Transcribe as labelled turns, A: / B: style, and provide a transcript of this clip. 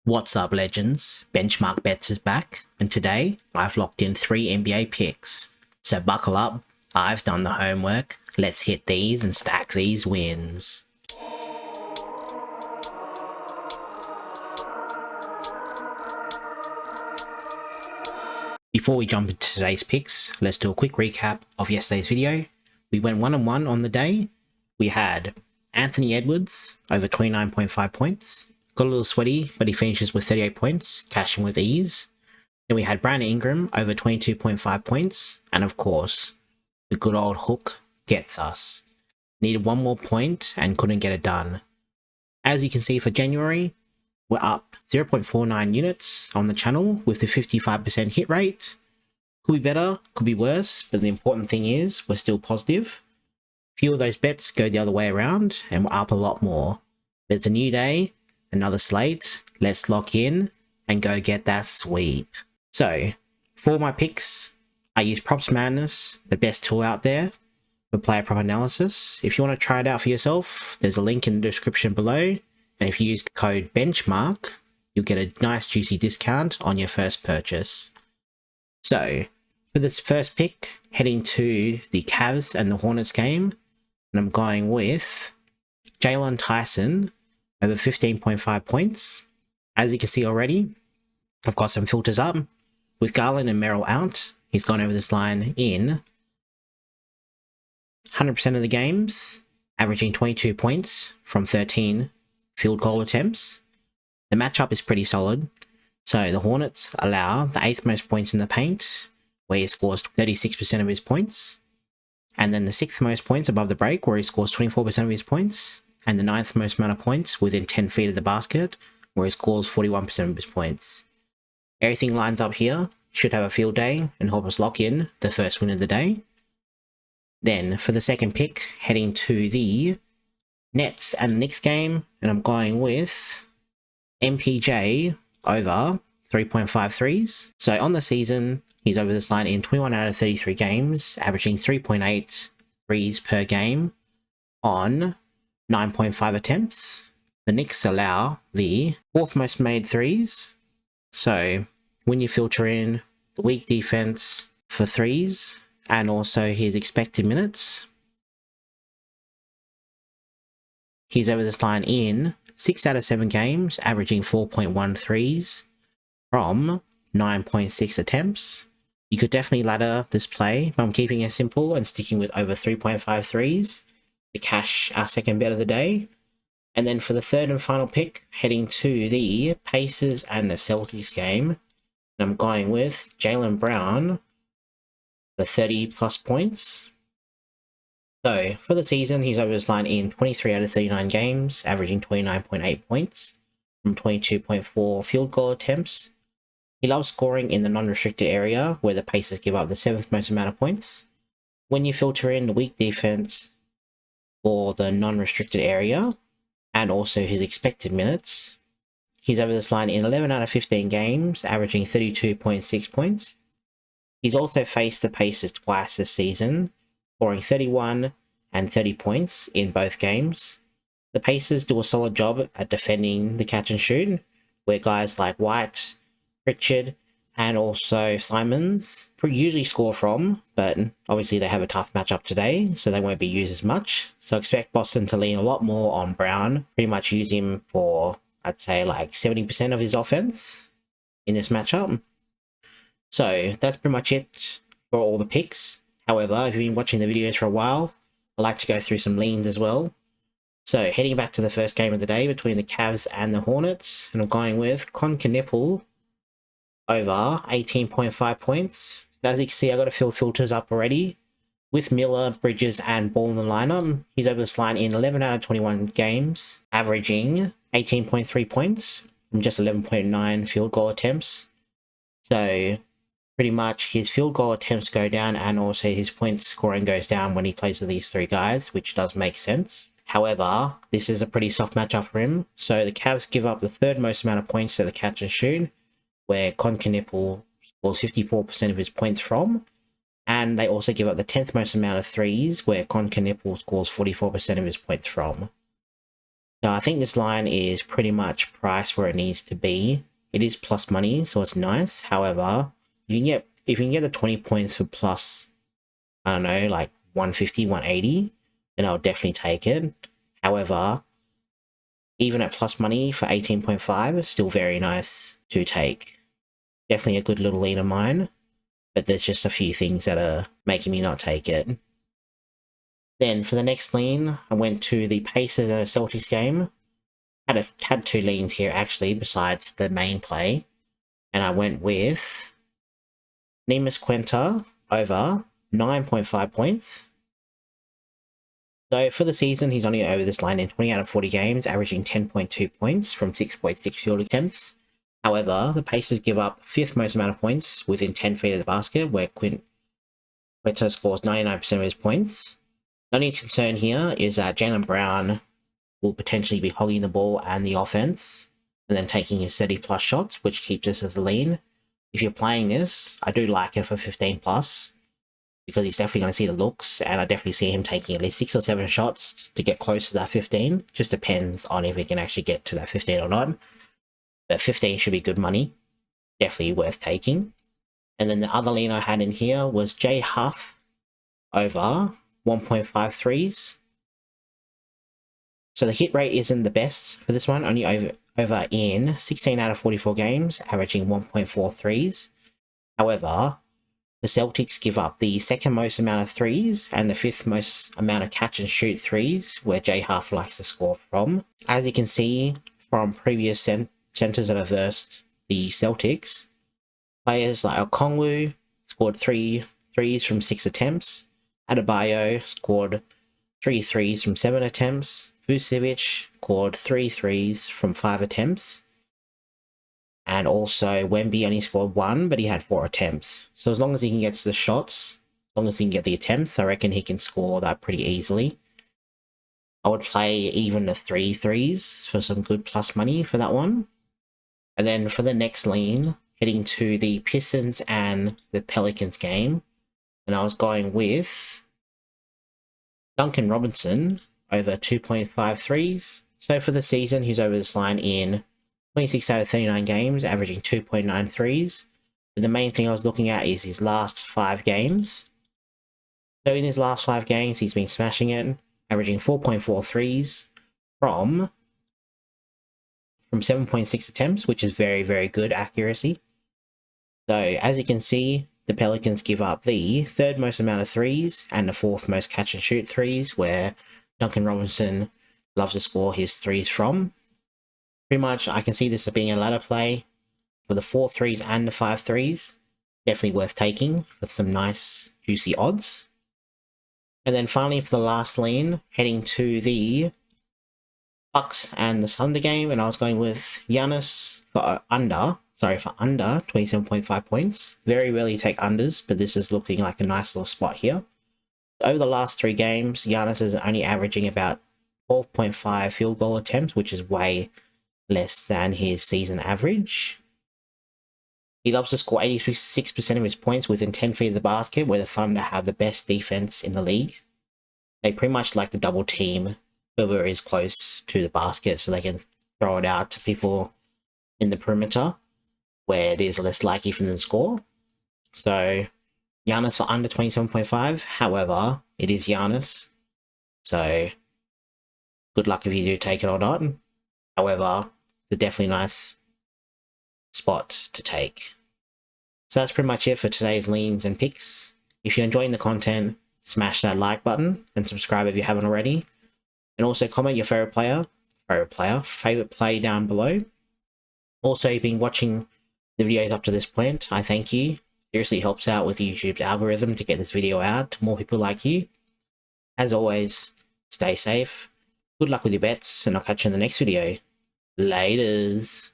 A: What's up, legends? Benchmark Bets is back, and today I've locked in 3 NBA picks. So buckle up, I've done the homework, let's hit these and stack these wins. Before we jump into today's picks, let's do a quick recap of yesterday's video. We went 1-1 on the day. We had Anthony Edwards over 29.5 points. Got a little sweaty, but he finishes with 38 points, cashing with ease. Then we had Brandon Ingram over 22.5 points, and of course, the good old hook gets us. Needed one more point and couldn't get it done. As you can see for January, we're up 0.49 units on the channel with the 55% hit rate. Could be better, could be worse, but the important thing is we're still positive. Few of those bets go the other way around, and we're up a lot more. But it's a new day. Another slate, let's lock in and go get that sweep. So, for my picks, I use PropsMadness, the best tool out there for player prop analysis. If you want to try it out for yourself, there's a link in the description below. And if you use code BENCHMARK, you'll get a nice juicy discount on your first purchase. So, for this first pick, heading to the Cavs and the Hornets game, and I'm going with Jalen Tyson over 15.5 points. As you can see already, I've got some filters up. With Garland and Merrill out, he's gone over this line in 100% of the games, averaging 22 points from 13 field goal attempts. The matchup is pretty solid. So the Hornets allow the 8th most points in the paint, where he scores 36% of his points. And then the 6th most points above the break, where he scores 24% of his points. And the 9th most amount of points within 10 feet of the basket, where he scores 41% of his points. Everything lines up here, should have a field day and help us lock in the first win of the day. Then for the second pick, heading to the Nets and the Knicks game, and I'm going with MPJ over 3.5 threes. So on the season, he's over this line in 21 out of 33 games, averaging 3.8 threes per game on 9.5 attempts. The Knicks allow the 4th most made threes. So when you filter in the weak defense for threes and also his expected minutes, he's over this line in 6 out of 7 games, averaging 4.1 threes from 9.6 attempts. You could definitely ladder this play, but I'm keeping it simple and sticking with over 3.5 threes to cash our second bet of the day. And then for the third and final pick, heading to the Pacers and the Celtics game, I'm going with Jaylen Brown for 30 plus points. So for the season, he's over this line in 23 out of 39 games, averaging 29.8 points from 22.4 field goal attempts. He loves scoring in the non-restricted area, where the Pacers give up the 7th most amount of points. When you filter in the weak defense for the non-restricted area, and also his expected minutes, he's over this line in 11 out of 15 games, averaging 32.6 points. He's also faced the Pacers twice this season, scoring 31 and 30 points in both games. The Pacers do a solid job at defending the catch and shoot, where guys like White, Pritchard, and also Simons usually score from, but obviously they have a tough matchup today, so they won't be used as much. So expect Boston to lean a lot more on Brown, pretty much use him for, I'd say, like 70% of his offense in this matchup. So that's pretty much it for all the picks. However, if you've been watching the videos for a while, I like to go through some leans as well. So heading back to the first game of the day between the Cavs and the Hornets, and I'm going with Nipple over 18.5 points. As you can see, I got a few filters up already. With Miller, Bridges, and Ball in the lineup, he's over this line in 11 out of 21 games, averaging 18.3 points from just 11.9 field goal attempts. So pretty much his field goal attempts go down, and also his points scoring goes down when he plays with these 3 guys, which does make sense. However, this is a pretty soft matchup for him. So the Cavs give up the 3rd most amount of points to the catch and shoot, where Nipple scores 54% of his points from, and they also give up the 10th most amount of threes, where Nipple scores 44% of his points from. So I think this line is pretty much priced where it needs to be. It is plus money, so it's nice. However, if you can get the 20 points for plus, I don't know, like 150, 180, then I'll definitely take it. However, even at plus money for 18.5, still very nice to take. Definitely a good little lead of mine, but there's just a few things that are making me not take it. Then for the next lean, I went to the Pacers and a Celtics game. Had two leans here actually, besides the main play, and I went with Neemias Queta over 9.5 points. So for the season, he's only over this line in 20 out of 40 games, averaging 10.2 points from 6.6 field attempts. However, the Pacers give up the 5th most amount of points within 10 feet of the basket, where Queta scores 99% of his points. The only concern here is that Jaylen Brown will potentially be hogging the ball and the offense, and then taking his 30+ shots, which keeps this as a lean. If you're playing this, I do like it for 15+, because he's definitely going to see the looks, and I definitely see him taking at least 6 or 7 shots to get close to that 15. Just depends on if he can actually get to that 15 or not. But 15 should be good money. Definitely worth taking. And then the other lean I had in here was Jay Huff over 1.5 threes. So the hit rate isn't the best for this one, only over in 16 out of 44 games, averaging 1.4 threes. However, the Celtics give up the 2nd most amount of threes and the 5th most amount of catch and shoot threes, where Jay Huff likes to score from. As you can see from previous centers that have versed the Celtics, players like Okongwu scored 3 threes from 6 attempts. Adebayo scored 3 threes from 7 attempts. Vucevic scored 3 threes from 5 attempts. And also, Wemby only scored 1, but he had 4 attempts. So as long as he can get the shots, as long as he can get the attempts, I reckon he can score that pretty easily. I would play even the 3 threes for some good plus money for that one. And then for the next lean, heading to the Pistons and the Pelicans game, and I was going with Duncan Robinson over 2.5 threes. So for the season, he's over this line in 26 out of 39 games, averaging 2.9 threes. But the main thing I was looking at is his last 5 games. So in his last 5 games, he's been smashing it, averaging 4.4 threes from 7.6 attempts, which is very, very good accuracy. So as you can see, the Pelicans give up the 3rd most amount of threes and the 4th most catch and shoot threes, where Duncan Robinson loves to score his threes from. Pretty much, I can see this as being a ladder play for the 4 threes and the 5 threes. Definitely worth taking for some nice, juicy odds. And then finally, for the last lean, heading to the Bucks and the Thunder game, and I was going with Giannis for under 27.5 points. Very rarely take unders, but this is looking like a nice little spot here. Over the last 3 games, Giannis is only averaging about 12.5 field goal attempts, which is way less than his season average. He loves to score 86% of his points within 10 feet of the basket, where the Thunder have the best defense in the league. They pretty much like to double team whoever is close to the basket so they can throw it out to people in the perimeter where it is less likely for them to score. So Giannis for under 27.5. However, it is Giannis, so good luck if you do take it or not. However, it's a definitely nice spot to take. So that's pretty much it for today's leans and picks. If you're enjoying the content, smash that like button and subscribe if you haven't already. And also comment your favorite play down below. Also, you've been watching the videos up to this point. I thank you. Seriously helps out with YouTube's algorithm to get this video out to more people like you. As always, stay safe. Good luck with your bets, and I'll catch you in the next video. Laters.